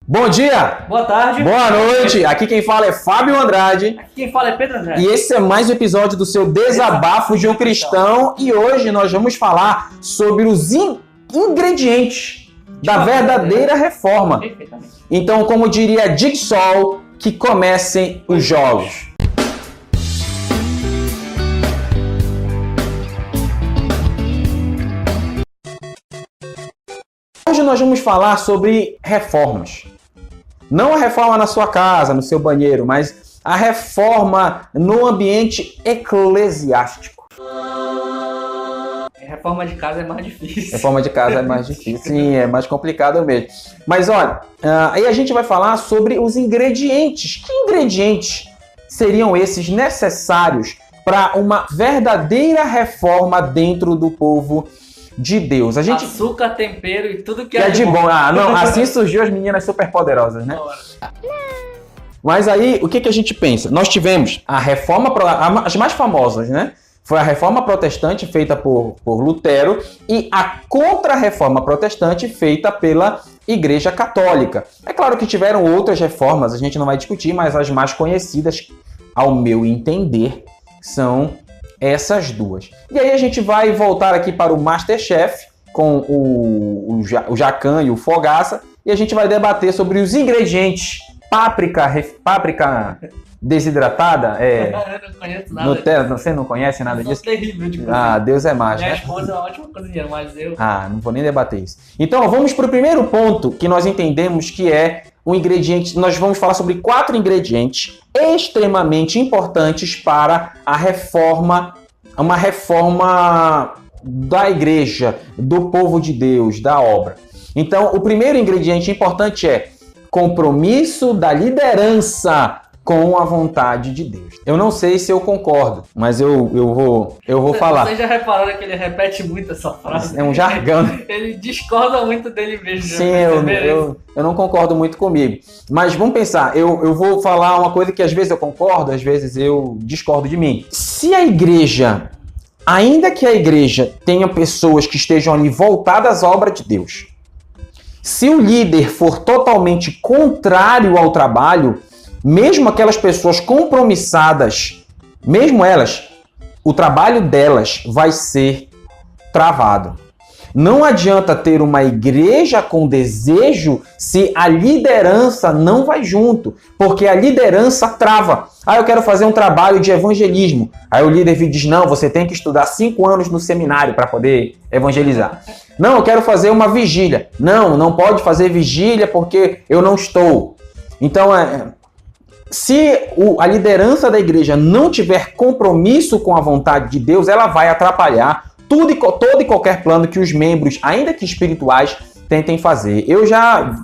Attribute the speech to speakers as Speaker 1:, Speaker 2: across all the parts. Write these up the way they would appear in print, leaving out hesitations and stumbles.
Speaker 1: Bom dia!
Speaker 2: Boa tarde!
Speaker 1: Boa noite! Aqui quem fala é Fábio Andrade.
Speaker 2: Aqui quem fala é Pedro Andrade.
Speaker 1: E esse é mais um episódio do seu Desabafo de um Cristão. E hoje nós vamos falar sobre os ingredientes da verdadeira reforma.
Speaker 2: Perfeitamente.
Speaker 1: Então, como diria Jigsaw, que comecem os jogos. Hoje nós vamos falar sobre reformas. Não a reforma na sua casa, no seu banheiro, mas a reforma no ambiente eclesiástico.
Speaker 2: Reforma de casa é mais difícil.
Speaker 1: Reforma de casa é mais difícil, sim, é mais complicado mesmo. Mas olha, aí a gente vai falar sobre os ingredientes. Que ingredientes seriam esses necessários para uma verdadeira reforma dentro do povo de Deus?
Speaker 2: Açúcar, tempero e tudo que
Speaker 1: é de bom. Não, assim surgiu as meninas superpoderosas, né? Mas aí, o que a gente pensa? Nós tivemos a reforma, as mais famosas, né? Foi a reforma protestante feita por Lutero e a contra-reforma protestante feita pela Igreja Católica. É claro que tiveram outras reformas, a gente não vai discutir, mas as mais conhecidas, ao meu entender, são essas duas. E aí a gente vai voltar aqui para o MasterChef com o Jacan e o Fogaça e a gente vai debater sobre os ingredientes. Páprica desidratada,
Speaker 2: Eu não conheço nada.
Speaker 1: Nutella, você não conhece nada disso?
Speaker 2: Terrível de cozinha.
Speaker 1: Ah, Deus é mais,
Speaker 2: Minha
Speaker 1: né?
Speaker 2: esposa é uma ótima cozinheira, mas eu...
Speaker 1: Não vou nem debater isso. Então, vamos para o primeiro ponto que nós entendemos que é um ingrediente. Nós vamos falar sobre 4 ingredientes extremamente importantes para a reforma, uma reforma da igreja, do povo de Deus, da obra. Então, o primeiro ingrediente importante é compromisso da liderança com a vontade de Deus. Eu não sei se eu concordo, mas eu vou falar.
Speaker 2: Vocês já repararam que ele repete muito essa frase?
Speaker 1: É um jargão.
Speaker 2: Ele discorda muito dele mesmo.
Speaker 1: Sim, eu não concordo muito comigo. Mas vamos pensar, eu vou falar uma coisa que às vezes eu concordo, às vezes eu discordo de mim. Se a igreja, ainda que a igreja tenha pessoas que estejam ali voltadas à obra de Deus, se o líder for totalmente contrário ao trabalho, mesmo aquelas pessoas compromissadas, mesmo elas, o trabalho delas vai ser travado. Não adianta ter uma igreja com desejo se a liderança não vai junto, porque a liderança trava. Eu quero fazer um trabalho de evangelismo. Aí o líder diz, não, você tem que estudar 5 anos no seminário para poder evangelizar. Não, eu quero fazer uma vigília. Não pode fazer vigília porque eu não estou. Então, se a liderança da igreja não tiver compromisso com a vontade de Deus, ela vai atrapalhar todo e qualquer plano que os membros, ainda que espirituais, tentem fazer. Eu já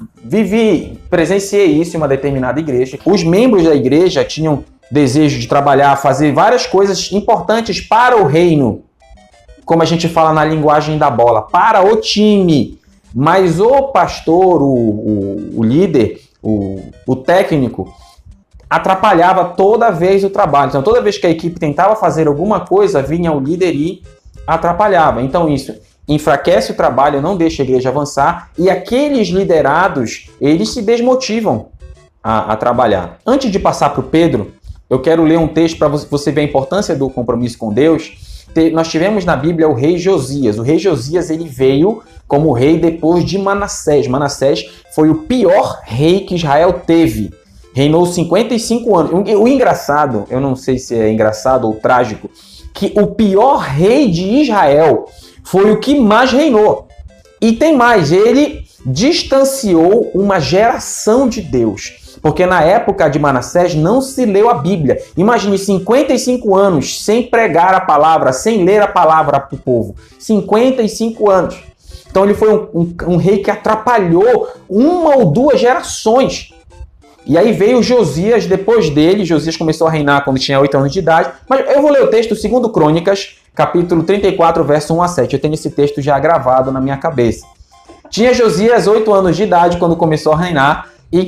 Speaker 1: presenciei isso em uma determinada igreja. Os membros da igreja tinham desejo de trabalhar, fazer várias coisas importantes para o reino, como a gente fala na linguagem da bola, para o time. Mas o pastor, o líder, o técnico, atrapalhava toda vez o trabalho. Então, toda vez que a equipe tentava fazer alguma coisa, vinha o líder e atrapalhava. Então, isso enfraquece o trabalho, não deixa a igreja avançar e aqueles liderados, eles se desmotivam a trabalhar. Antes de passar para o Pedro, eu quero ler um texto para você ver a importância do compromisso com Deus. Nós tivemos na Bíblia o rei Josias. O rei Josias, ele veio como rei depois de Manassés. Manassés foi o pior rei que Israel teve. Reinou 55 anos. O engraçado, eu não sei se é engraçado ou trágico, que o pior rei de Israel foi o que mais reinou. E tem mais, ele distanciou uma geração de Deus. Porque na época de Manassés não se leu a Bíblia. Imagine 55 anos sem pregar a palavra, sem ler a palavra para o povo. 55 anos. Então ele foi um rei que atrapalhou 1 ou 2 gerações. E aí veio Josias depois dele. Josias começou a reinar quando tinha 8 anos de idade. Mas eu vou ler o texto 2 Crônicas, capítulo 34, verso 1 a 7. Eu tenho esse texto já gravado na minha cabeça. Tinha Josias 8 anos de idade quando começou a reinar e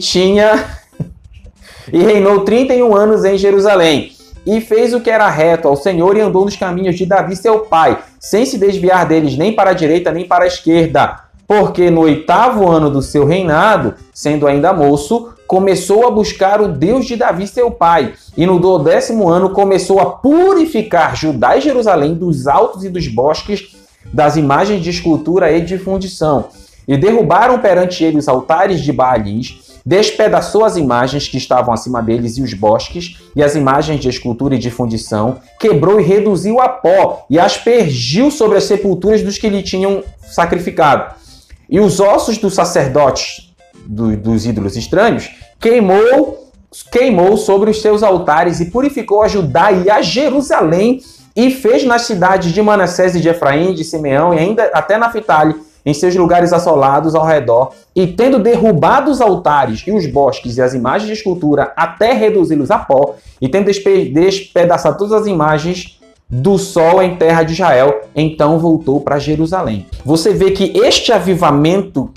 Speaker 1: reinou 31 anos em Jerusalém. E fez o que era reto ao Senhor e andou nos caminhos de Davi, seu pai, sem se desviar deles nem para a direita nem para a esquerda. porque no 8º ano do seu reinado, sendo ainda moço, começou a buscar o Deus de Davi, seu pai, e no 10º ano começou a purificar Judá e Jerusalém dos altos e dos bosques, das imagens de escultura e de fundição. E derrubaram perante ele os altares de Baalins, despedaçou as imagens que estavam acima deles e os bosques, e as imagens de escultura e de fundição, quebrou e reduziu a pó, e aspergiu sobre as sepulturas dos que lhe tinham sacrificado. E os ossos dos sacerdotes dos ídolos estranhos queimou sobre os seus altares e purificou a Judá e a Jerusalém, e fez nas cidades de Manassés e de Efraim, de Simeão e ainda até Naftali, em seus lugares assolados ao redor, e tendo derrubado os altares e os bosques e as imagens de escultura até reduzi-los a pó, e tendo despedaçado todas as imagens do sol em terra de Israel, então voltou para Jerusalém. Você vê que este avivamento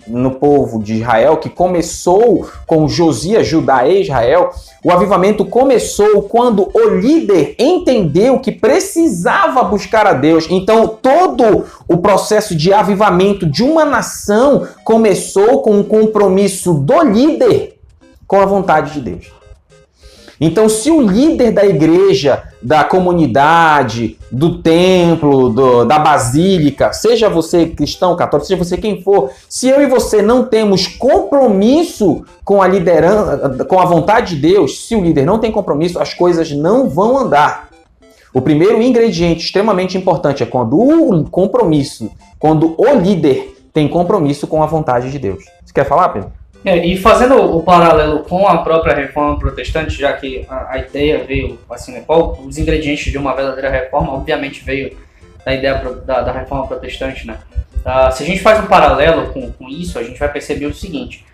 Speaker 1: no povo de Israel, que começou com Josias, Judá e Israel, o avivamento começou quando o líder entendeu que precisava buscar a Deus. Então, todo o processo de avivamento de uma nação começou com um compromisso do líder com a vontade de Deus. Então, se o líder da igreja, da comunidade, do templo, da basílica, seja você cristão, católico, seja você quem for, se eu e você não temos compromisso com a liderança, com a vontade de Deus, se o líder não tem compromisso, as coisas não vão andar. O primeiro ingrediente extremamente importante é quando o líder tem compromisso com a vontade de Deus. Você quer falar, Pedro?
Speaker 2: E fazendo o paralelo com a própria reforma protestante, já que a ideia veio, assim, os ingredientes de uma verdadeira reforma, obviamente veio da ideia da reforma protestante, né? Se a gente faz um paralelo com isso, a gente vai perceber o seguinte: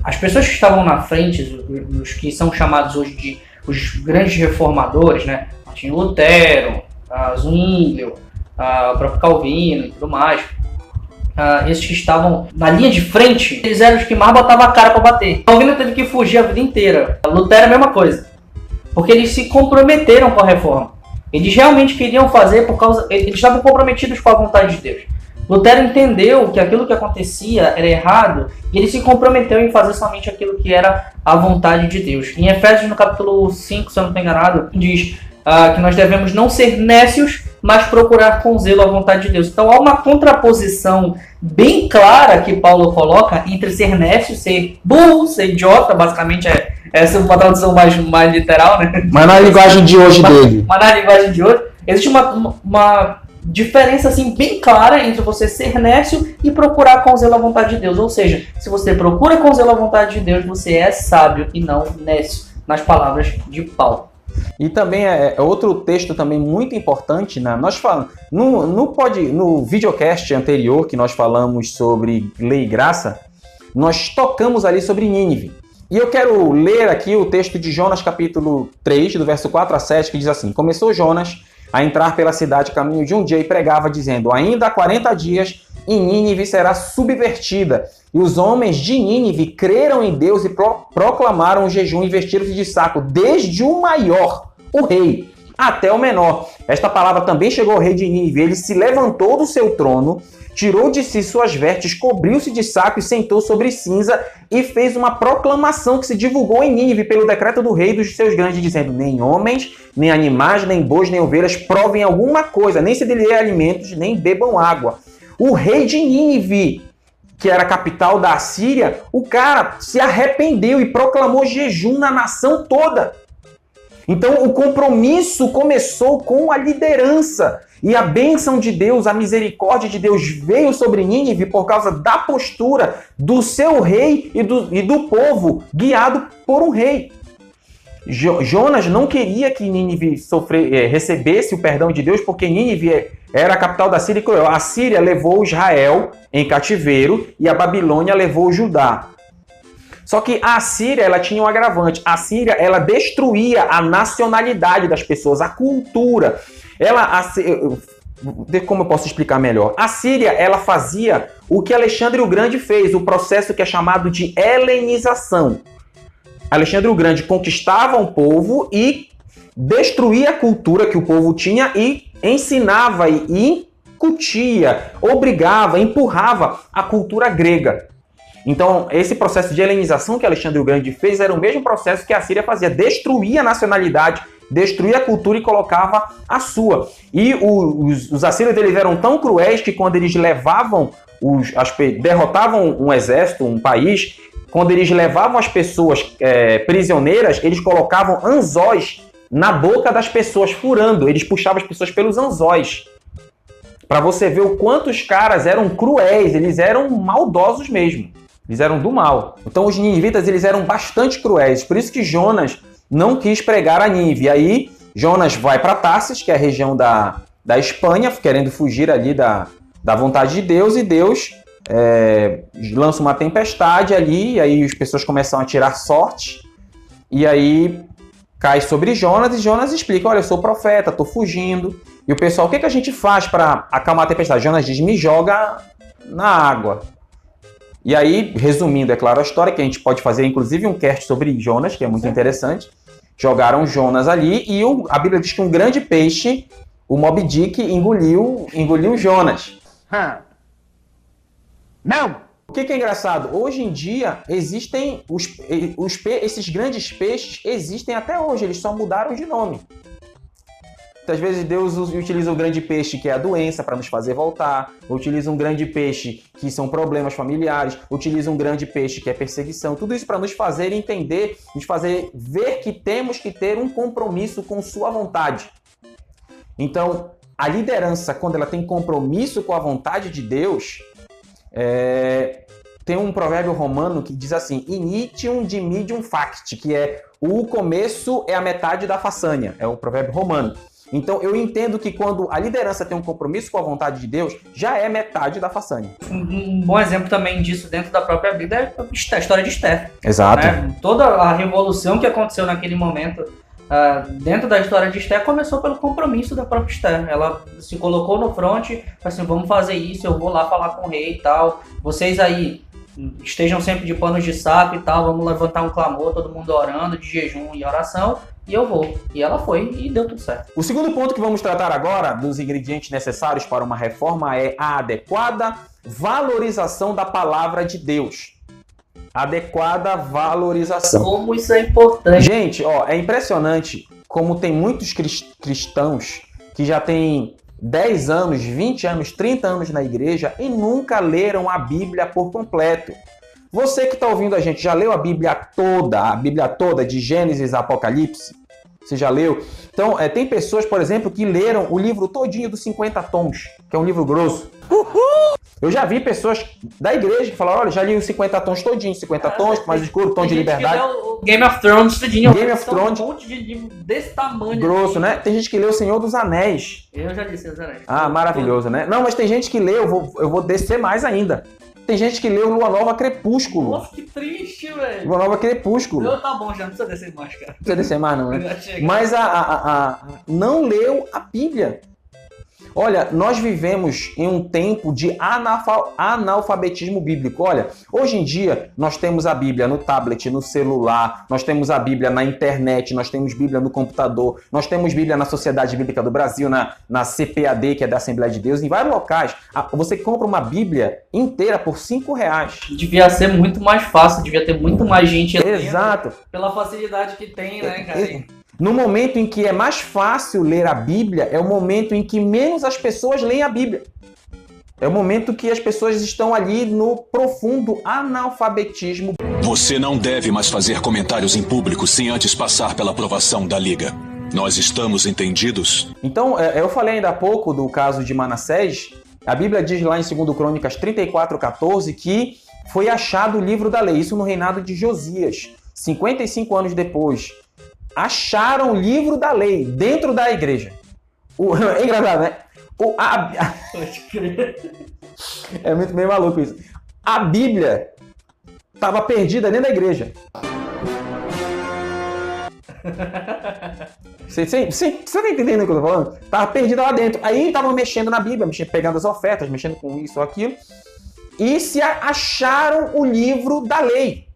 Speaker 2: as pessoas que estavam na frente, os que são chamados hoje de os grandes reformadores, né? Martinho Lutero, Zwinglio, o próprio Calvino e tudo mais. Esses que estavam na linha de frente, eles eram os que mais botavam a cara para bater. Calvino teve que fugir a vida inteira. Lutero é a mesma coisa. Porque eles se comprometeram com a reforma. Eles realmente queriam fazer eles estavam comprometidos com a vontade de Deus. Lutero entendeu que aquilo que acontecia era errado e ele se comprometeu em fazer somente aquilo que era a vontade de Deus. Em Efésios, no capítulo 5, se eu não estou enganado, diz que nós devemos não ser nécios, mas procurar com zelo a vontade de Deus. Então há uma contraposição bem clara que Paulo coloca entre ser nécio, ser burro, ser idiota, basicamente essa é uma tradução mais literal, né?
Speaker 1: Mas na linguagem de hoje dele.
Speaker 2: Mas na linguagem de hoje, existe uma diferença assim bem clara entre você ser nécio e procurar com zelo a vontade de Deus. Ou seja, se você procura com zelo a vontade de Deus, você é sábio e não nécio, nas palavras de Paulo.
Speaker 1: E também é outro texto também muito importante, né? Nós falamos no videocast anterior que nós falamos sobre lei e graça, nós tocamos ali sobre Nínive. E eu quero ler aqui o texto de Jonas capítulo 3, do verso 4 a 7, que diz assim: Começou Jonas a entrar pela cidade caminho de um dia e pregava, dizendo: ainda há 40 dias e Nínive será subvertida. E os homens de Nínive creram em Deus e proclamaram o jejum e vestiram-se de saco, desde o maior, o rei, até o menor. Esta palavra também chegou ao rei de Nínive. Ele se levantou do seu trono, tirou de si suas vestes, cobriu-se de saco e sentou sobre cinza e fez uma proclamação que se divulgou em Nínive pelo decreto do rei e dos seus grandes, dizendo: nem homens, nem animais, nem bois, nem ovelhas provem alguma coisa, nem se dê alimentos, nem bebam água. O rei de Nínive, que era a capital da Assíria, o cara se arrependeu e proclamou jejum na nação toda. Então o compromisso começou com a liderança. E a bênção de Deus, a misericórdia de Deus veio sobre Nínive por causa da postura do seu rei e do povo, guiado por um rei. Jonas não queria que Nínive recebesse o perdão de Deus, porque Nínive era a capital da Síria. A Síria levou Israel em cativeiro e a Babilônia levou Judá. Só que a Síria, ela tinha um agravante. A Síria, ela destruía a nacionalidade das pessoas, a cultura. Como eu posso explicar melhor? A Síria, ela fazia o que Alexandre o Grande fez, o processo que é chamado de helenização. Alexandre o Grande conquistava um povo e destruía a cultura que o povo tinha e ensinava e incutia, obrigava, empurrava a cultura grega. Então, esse processo de helenização que Alexandre o Grande fez era o mesmo processo que a Síria fazia, destruía a nacionalidade, destruía a cultura e colocava a sua. E os assírios eles eram tão cruéis que quando eles levavam, derrotavam um exército, um país, quando eles levavam as pessoas prisioneiras, eles colocavam anzóis na boca das pessoas, furando. Eles puxavam as pessoas pelos anzóis. Para você ver o quanto os caras eram cruéis, eles eram maldosos mesmo. Eles eram do mal. Então os ninivitas eles eram bastante cruéis. Por isso que Jonas não quis pregar a Nínive. E aí Jonas vai para Tarsis, que é a região da Espanha, querendo fugir ali da vontade de Deus. E Deus lança uma tempestade ali. E aí as pessoas começam a tirar sorte. E aí cai sobre Jonas. E Jonas explica, olha, eu sou profeta, estou fugindo. E o pessoal, o que a gente faz para acalmar a tempestade? Jonas diz, me joga na água. E aí, resumindo, é claro, a história, que a gente pode fazer, inclusive, um cast sobre Jonas, que é muito interessante. Jogaram Jonas ali e a Bíblia diz que um grande peixe, o Moby Dick, engoliu Jonas. Não! O que é engraçado? Hoje em dia, existem esses grandes peixes, existem até hoje, eles só mudaram de nome. Às vezes Deus utiliza o grande peixe, que é a doença, para nos fazer voltar. Utiliza um grande peixe, que são problemas familiares. Utiliza um grande peixe, que é perseguição. Tudo isso para nos fazer entender, nos fazer ver que temos que ter um compromisso com sua vontade. Então, a liderança, quando ela tem compromisso com a vontade de Deus, tem um provérbio romano que diz assim, initium dimidium facti, que é o começo é a metade da façanha. É um provérbio romano. Então, eu entendo que quando a liderança tem um compromisso com a vontade de Deus, já é metade da façanha.
Speaker 2: Um bom exemplo também disso dentro da própria Bíblia é a história de Esther.
Speaker 1: Exato.
Speaker 2: Né? Toda a revolução que aconteceu naquele momento, dentro da história de Esther, começou pelo compromisso da própria Esther. Ela se colocou no front, assim, vamos fazer isso, eu vou lá falar com o rei e tal. Vocês aí estejam sempre de panos de saco e tal, vamos levantar um clamor, todo mundo orando, de jejum e oração. E eu vou. E ela foi e deu tudo certo.
Speaker 1: O segundo ponto que vamos tratar agora, dos ingredientes necessários para uma reforma, é a adequada valorização da palavra de Deus. Adequada valorização.
Speaker 2: Como isso é importante.
Speaker 1: Gente, é impressionante como tem muitos cristãos que já têm 10 anos, 20 anos, 30 anos na igreja e nunca leram a Bíblia por completo. Você que está ouvindo a gente, já leu a Bíblia toda de Gênesis a Apocalipse? Você já leu? Então, tem pessoas, por exemplo, que leram o livro todinho dos 50 tons, que é um livro grosso. Uhul! Eu já vi pessoas da igreja que falaram, olha, já li os 50 tons todinho, 50 tons, mais escuro, tom de liberdade.
Speaker 2: O Game of Thrones todinho.
Speaker 1: Game of Thrones.
Speaker 2: Um monte de livro desse tamanho.
Speaker 1: Grosso, assim, né? Tem gente que lê O Senhor dos Anéis.
Speaker 2: Eu já li Senhor dos Anéis.
Speaker 1: Maravilhoso, né? Não, mas tem gente que lê, eu vou descer mais ainda. Tem gente que leu Lua Nova Crepúsculo.
Speaker 2: Nossa, que triste, velho.
Speaker 1: Lua Nova Crepúsculo.
Speaker 2: Não, tá bom, já não precisa descer mais, cara.
Speaker 1: Não precisa descer mais, não, né? Mas não leu a Bíblia. Olha, nós vivemos em um tempo de analfabetismo bíblico. Olha, hoje em dia nós temos a Bíblia no tablet, no celular, nós temos a Bíblia na internet, nós temos Bíblia no computador, nós temos Bíblia na Sociedade Bíblica do Brasil, na CPAD, que é da Assembleia de Deus, em vários locais. Você compra uma Bíblia inteira por R$5.
Speaker 2: Devia ser muito mais fácil, devia ter muito mais gente.
Speaker 1: Exato.
Speaker 2: Pela facilidade que tem, né, cara?
Speaker 1: No momento em que é mais fácil ler a Bíblia, é o momento em que menos as pessoas leem a Bíblia. É o momento que as pessoas estão ali no profundo analfabetismo.
Speaker 3: Você não deve mais fazer comentários em público sem antes passar pela aprovação da Liga. Nós estamos entendidos?
Speaker 1: Então, eu falei ainda há pouco do caso de Manassés. A Bíblia diz lá em 2 Crônicas 34:14 que foi achado o livro da lei. Isso no reinado de Josias. 55 anos depois. Acharam o livro da lei dentro da igreja. É engraçado, né?
Speaker 2: Pode crer.
Speaker 1: É muito meio maluco isso. A Bíblia estava perdida dentro da igreja. Você tá entendendo o que eu tô falando? Tava perdida lá dentro. Aí estavam mexendo na Bíblia, pegando as ofertas, mexendo com isso ou aquilo. E se acharam o livro da lei.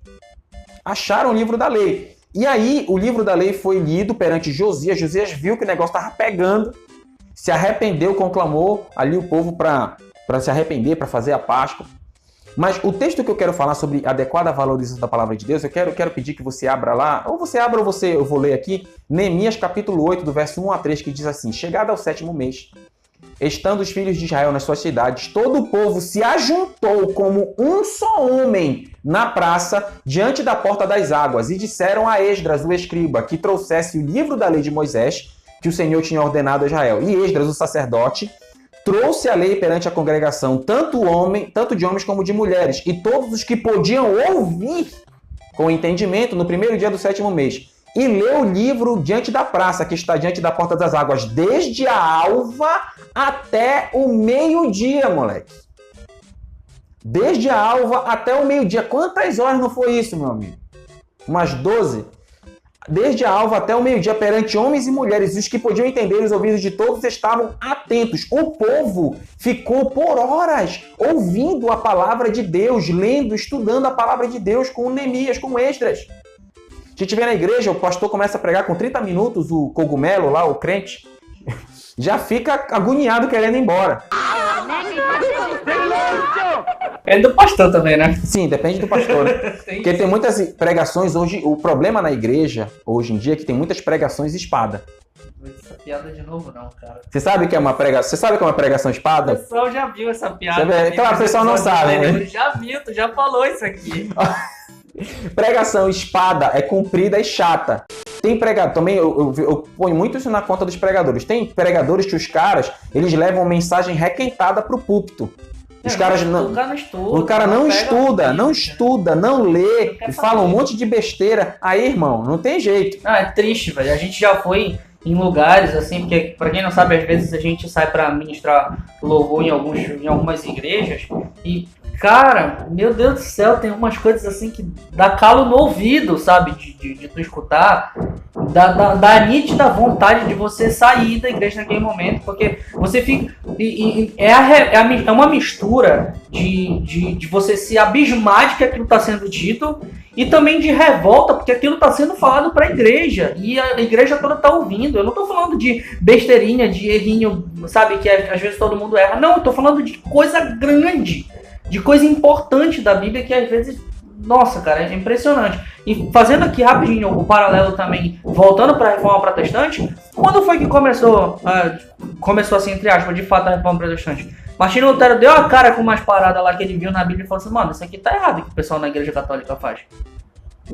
Speaker 1: Acharam o livro da lei. E aí, o livro da lei foi lido perante Josias. Josias viu que o negócio estava pegando. se arrependeu, conclamou ali o povo para se arrepender, para fazer a Páscoa. Mas o texto que eu quero falar sobre adequada valorização da palavra de Deus, eu quero pedir que você abra lá, ou você abra ou eu vou ler aqui, Neemias capítulo 8, do verso 1 a 3, que diz assim: chegado ao 7º mês, estando os filhos de Israel nas suas cidades, todo o povo se ajuntou como um só homem na praça, diante da porta das águas, e disseram a Esdras, o escriba, que trouxesse o livro da lei de Moisés, que o Senhor tinha ordenado a Israel. E Esdras, o sacerdote, trouxe a lei perante a congregação, tanto de homens como de mulheres, e todos os que podiam ouvir com entendimento no primeiro dia do 7º mês. E leu o livro diante da praça, que está diante da porta das águas, desde a alva até o meio-dia, moleque. Desde a alva até o meio-dia. Quantas horas não foi isso, meu amigo? Umas 12? Desde a alva até o meio-dia, perante homens e mulheres, e os que podiam entender, os ouvidos de todos estavam atentos. O povo ficou por horas ouvindo a palavra de Deus, lendo, estudando a palavra de Deus com Neemias, com Esdras. A gente vê na igreja, o pastor começa a pregar com 30 minutos, o cogumelo lá, o crente, já fica agoniado querendo ir embora.
Speaker 2: É do pastor também, né?
Speaker 1: Sim, depende do pastor. Né? Porque tem muitas pregações hoje. O problema na igreja, hoje em dia, é que tem muitas pregações espada.
Speaker 2: Essa piada de novo não, cara.
Speaker 1: Você sabe o que é uma pregação? Você sabe o que é uma pregação espada?
Speaker 2: O pessoal já viu essa piada.
Speaker 1: Claro, o pessoal não sabe, né?
Speaker 2: Já viu, tu já falou isso aqui.
Speaker 1: Pregação espada é comprida e chata. Tem pregador, também eu ponho muito isso na conta dos pregadores. Tem pregadores que os caras, eles levam mensagem requentada pro púlpito. Os caras não. O cara não estuda, não lê e fala um monte de besteira. Aí, irmão, não tem jeito.
Speaker 2: Ah, é triste, velho. A gente já foi em lugares assim, porque pra quem não sabe, às vezes a gente sai pra ministrar louvor em algumas igrejas e, cara, meu Deus do céu, tem umas coisas assim que dá calo no ouvido, sabe, de tu escutar, dá nítida vontade de você sair da igreja naquele momento, porque você fica, é uma mistura de você se abismar de que aquilo está sendo dito e também de revolta, porque aquilo está sendo falado para a igreja e a igreja toda está ouvindo. Eu não estou falando de besteirinha, de errinho, sabe, que às vezes todo mundo erra. Não, eu estou falando de coisa grande, de coisa importante da Bíblia que às vezes, nossa, cara, é impressionante. E fazendo aqui rapidinho o paralelo também, voltando para a Reforma Protestante, quando foi que começou assim, entre aspas, de fato a Reforma Protestante? Martinho Lutero deu a cara com umas paradas lá que ele viu na Bíblia e falou assim: mano, isso aqui tá errado, o que o pessoal na Igreja Católica faz.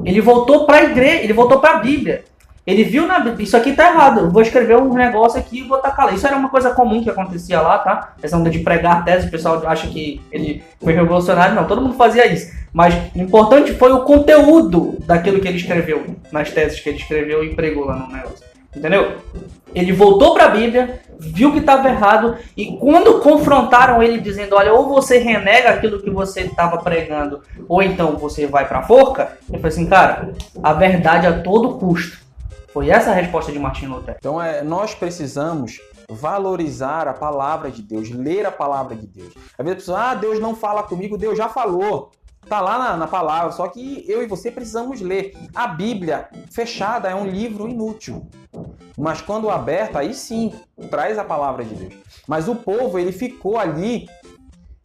Speaker 2: Ele voltou para a igreja, ele voltou para a Bíblia. Ele viu na Bíblia, isso aqui tá errado, eu vou escrever um negócio aqui e vou tacar lá. Isso era uma coisa comum que acontecia lá, tá? Essa onda de pregar tese, o pessoal acha que ele foi revolucionário, não, todo mundo fazia isso. Mas o importante foi o conteúdo daquilo que ele escreveu, nas teses que ele escreveu e pregou lá no negócio. Entendeu? Ele voltou para a Bíblia, viu que estava errado, e quando confrontaram ele dizendo, olha, ou você renega aquilo que você estava pregando, ou então você vai para a forca, ele falou assim, cara, a verdade a todo custo. Foi essa a resposta de Martinho Lutero.
Speaker 1: Então nós precisamos valorizar a palavra de Deus, ler a palavra de Deus. Às vezes a pessoa, Deus não fala comigo, Deus já falou. Tá lá na palavra, só que eu e você precisamos ler. A Bíblia fechada é um livro inútil. Mas quando aberta, aí sim, traz a palavra de Deus. Mas o povo, ele ficou ali,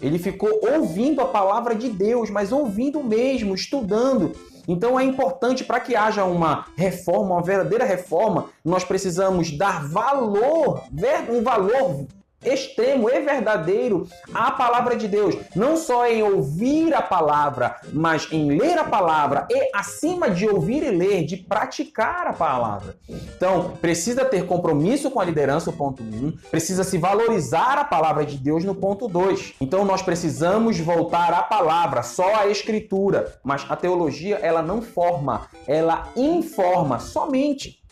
Speaker 1: ele ficou ouvindo a palavra de Deus, mas ouvindo mesmo, estudando. Então é importante, para que haja uma reforma, uma verdadeira reforma, nós precisamos dar valor, um valor extremo e verdadeiro à palavra de Deus, não só em ouvir a palavra, mas em ler a palavra e, acima de ouvir e ler, de praticar a palavra. Então, precisa ter compromisso com a liderança, o ponto 1, precisa se valorizar a palavra de Deus no ponto 2. Então, nós precisamos voltar à palavra, só à escritura, mas a teologia, ela não forma, ela informa somente.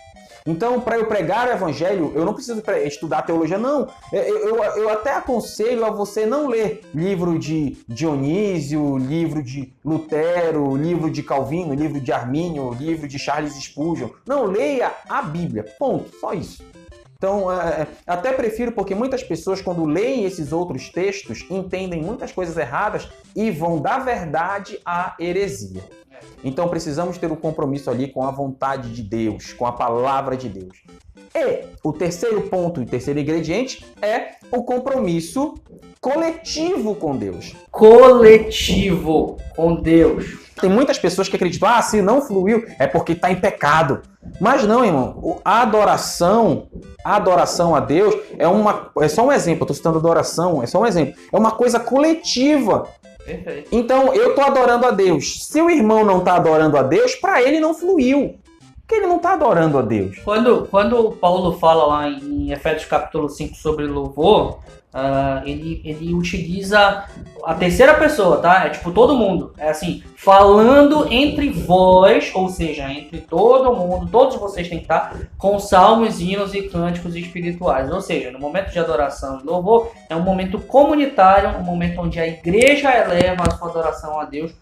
Speaker 1: Então, para eu pregar o evangelho, eu não preciso estudar teologia, não. Eu até aconselho a você não ler livro de Dionísio, livro de Lutero, livro de Calvino, livro de Armínio, livro de Charles Spurgeon. Não, leia a Bíblia. Ponto. Só isso. Então, até prefiro, porque muitas pessoas, quando leem esses outros textos, entendem muitas coisas erradas e vão da verdade à heresia. Então precisamos ter um compromisso ali com a vontade de Deus, com a palavra de Deus. E o terceiro ponto, o terceiro ingrediente é o compromisso coletivo com Deus.
Speaker 2: Coletivo com Deus.
Speaker 1: Tem muitas pessoas que acreditam, se não fluiu é porque está em pecado. Mas não, irmão. A adoração a Deus é só um exemplo. Eu estou citando adoração, é só um exemplo. É uma coisa coletiva.
Speaker 2: Perfeito.
Speaker 1: Então, eu estou adorando a Deus. Se o irmão não está adorando a Deus, para ele não fluiu. Porque ele não está adorando a Deus.
Speaker 2: Quando o Paulo fala lá em Efésios capítulo 5 sobre louvor, ele utiliza a terceira pessoa, tá? É tipo todo mundo. É assim, falando entre vós, ou seja, entre todo mundo, todos vocês têm que estar com salmos, hinos e cânticos espirituais. Ou seja, no momento de adoração e louvor, é um momento comunitário, um momento onde a igreja eleva a sua adoração a Deus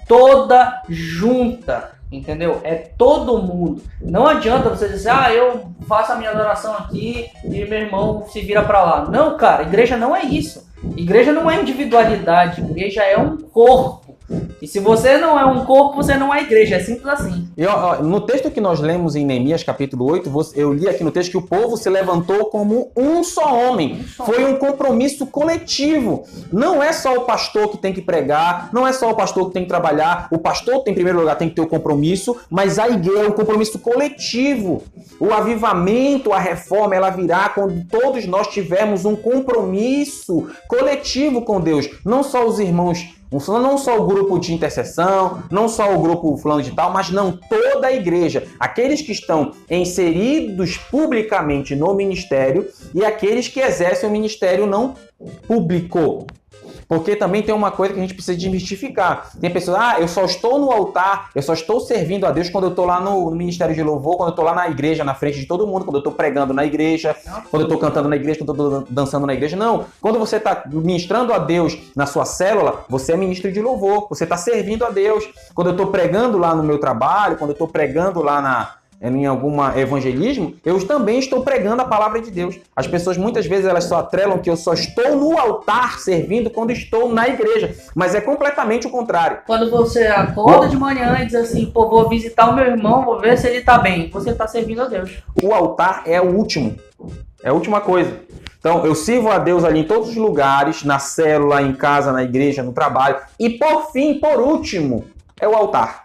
Speaker 2: toda junta. Entendeu? É todo mundo. Não adianta você dizer, eu faço a minha adoração aqui e meu irmão se vira pra lá. Não, cara, igreja não é isso. Igreja não é individualidade, igreja é um corpo. E se você não é um corpo, você não é igreja, é simples assim.
Speaker 1: No texto que nós lemos em Neemias capítulo 8, eu li aqui no texto que o povo se levantou como um só homem. Foi um compromisso coletivo. Não é só o pastor que tem que pregar, não é só o pastor que tem que trabalhar. O pastor, em primeiro lugar, tem que ter o compromisso, mas a igreja é um compromisso coletivo. O avivamento, a reforma, ela virá quando todos nós tivermos um compromisso coletivo com Deus. Não só os irmãos, não só o grupo de intercessão, não só o grupo fulano de tal, mas não toda a igreja. Aqueles que estão inseridos publicamente no ministério e aqueles que exercem o ministério não público. Porque também tem uma coisa que a gente precisa desmistificar. Tem pessoas, eu só estou no altar, eu só estou servindo a Deus quando eu estou lá no Ministério de Louvor, quando eu estou lá na igreja, na frente de todo mundo, quando eu estou pregando na igreja, quando eu estou cantando na igreja, quando eu estou dançando na igreja. Não, quando você está ministrando a Deus na sua célula, você é ministro de louvor, você está servindo a Deus. Quando eu estou pregando lá no meu trabalho, quando eu estou pregando lá em algum evangelismo, eu também estou pregando a palavra de Deus. As pessoas muitas vezes elas só atrelam que eu só estou no altar servindo quando estou na igreja, mas é completamente o contrário.
Speaker 2: Quando você acorda de manhã e diz assim, vou visitar o meu irmão, vou ver se ele está bem, você está servindo a Deus.
Speaker 1: O altar é o último, é a última coisa. Então, eu sirvo a Deus ali em todos os lugares, na célula, em casa, na igreja, no trabalho, e por fim, por último, é o altar.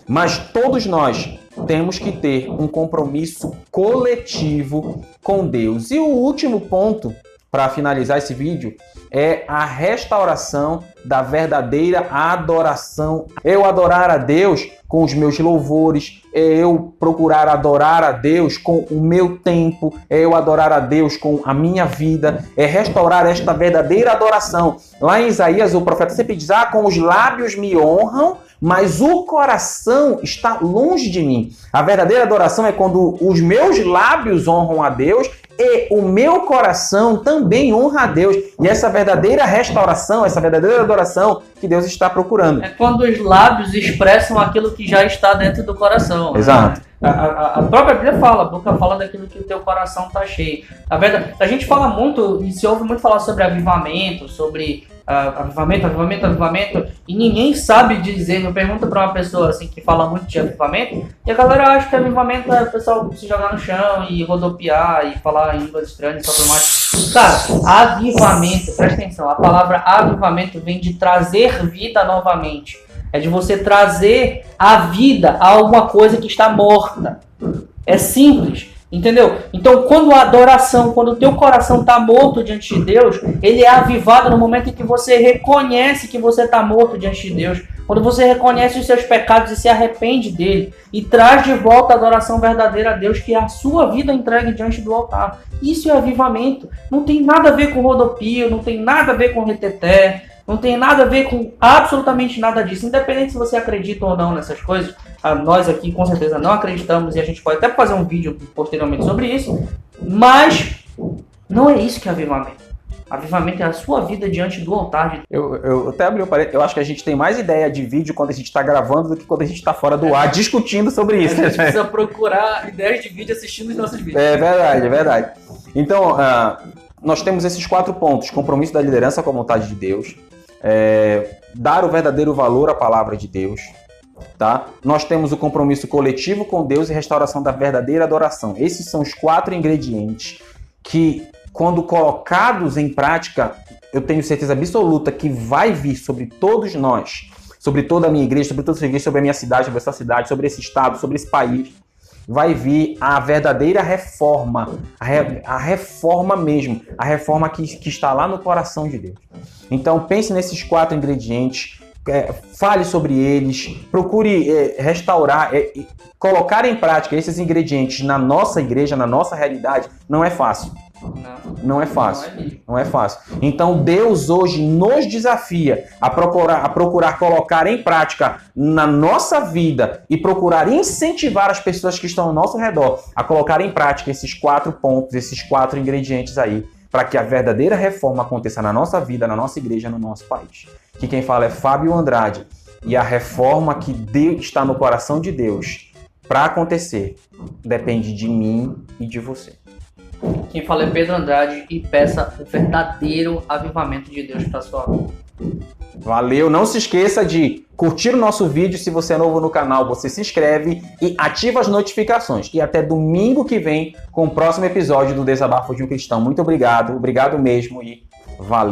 Speaker 1: Mas todos nós temos que ter um compromisso coletivo com Deus. E o último ponto, para finalizar esse vídeo, é a restauração da verdadeira adoração. Eu adorar a Deus com os meus louvores, é eu procurar adorar a Deus com o meu tempo, é eu adorar a Deus com a minha vida, é restaurar esta verdadeira adoração. Lá em Isaías, o profeta sempre diz, com os lábios me honram, mas o coração está longe de mim. A verdadeira adoração é quando os meus lábios honram a Deus e o meu coração também honra a Deus. E essa verdadeira restauração, essa verdadeira adoração que Deus está procurando.
Speaker 2: É quando os lábios expressam aquilo que já está dentro do coração.
Speaker 1: Exato.
Speaker 2: A própria Bíblia fala, a boca fala daquilo que o teu coração está cheio. A verdade, a gente fala muito, e se ouve muito falar sobre avivamento, sobre avivamento, e ninguém sabe dizer. Me pergunta para uma pessoa assim que fala muito de avivamento, e a galera acha que avivamento é o pessoal se jogar no chão e rodopiar e falar em línguas estranhas e só tudo mais. Cara, avivamento, presta atenção, a palavra avivamento vem de trazer vida novamente. É de você trazer a vida a alguma coisa que está morta. É simples, entendeu? Então, quando a adoração, quando o teu coração está morto diante de Deus, ele é avivado no momento em que você reconhece que você está morto diante de Deus. Quando você reconhece os seus pecados e se arrepende dele. E traz de volta a adoração verdadeira a Deus, que é a sua vida entregue diante do altar. Isso é avivamento. Não tem nada a ver com rodopio, não tem nada a ver com reteté. Não tem nada a ver com absolutamente nada disso. Independente se você acredita ou não nessas coisas, nós aqui com certeza não acreditamos e a gente pode até fazer um vídeo posteriormente sobre isso, mas não é isso que é avivamento. Avivamento é a sua vida diante do altar de Deus.
Speaker 1: Eu até abri um parênteses, eu acho que a gente tem mais ideia de vídeo quando a gente está gravando do que quando a gente está fora do ar discutindo sobre isso.
Speaker 2: A gente precisa procurar ideias de vídeo assistindo os nossos vídeos.
Speaker 1: É verdade, é verdade. Então, nós temos esses 4 pontos: compromisso da liderança com a vontade de Deus, dar o verdadeiro valor à palavra de Deus, tá? Nós temos o compromisso coletivo com Deus e restauração da verdadeira adoração. Esses são os 4 ingredientes que, quando colocados em prática, eu tenho certeza absoluta que vai vir sobre todos nós, sobre toda a minha igreja, sobre toda a sua igreja, sobre a minha cidade, sobre essa cidade, sobre esse estado, sobre esse país, vai vir a verdadeira reforma, a reforma mesmo, a reforma que está lá no coração de Deus. Então pense nesses 4 ingredientes, fale sobre eles, procure restaurar, colocar em prática esses ingredientes na nossa igreja, na nossa realidade, não é fácil. Não é fácil. Não é fácil. Então Deus hoje nos desafia a procurar colocar em prática na nossa vida e procurar incentivar as pessoas que estão ao nosso redor a colocar em prática esses 4 pontos, esses 4 ingredientes aí, para que a verdadeira reforma aconteça na nossa vida, na nossa igreja, no nosso país. Que quem fala é Fábio Andrade, e a reforma que está no coração de Deus para acontecer depende de mim e de você.
Speaker 2: Quem fala é Pedro Andrade, e peça o verdadeiro avivamento de Deus para sua vida.
Speaker 1: Valeu, não se esqueça de curtir o nosso vídeo. Se você é novo no canal, você se inscreve e ativa as notificações. E até domingo que vem com o próximo episódio do Desabafo de um Cristão. Muito obrigado mesmo e valeu.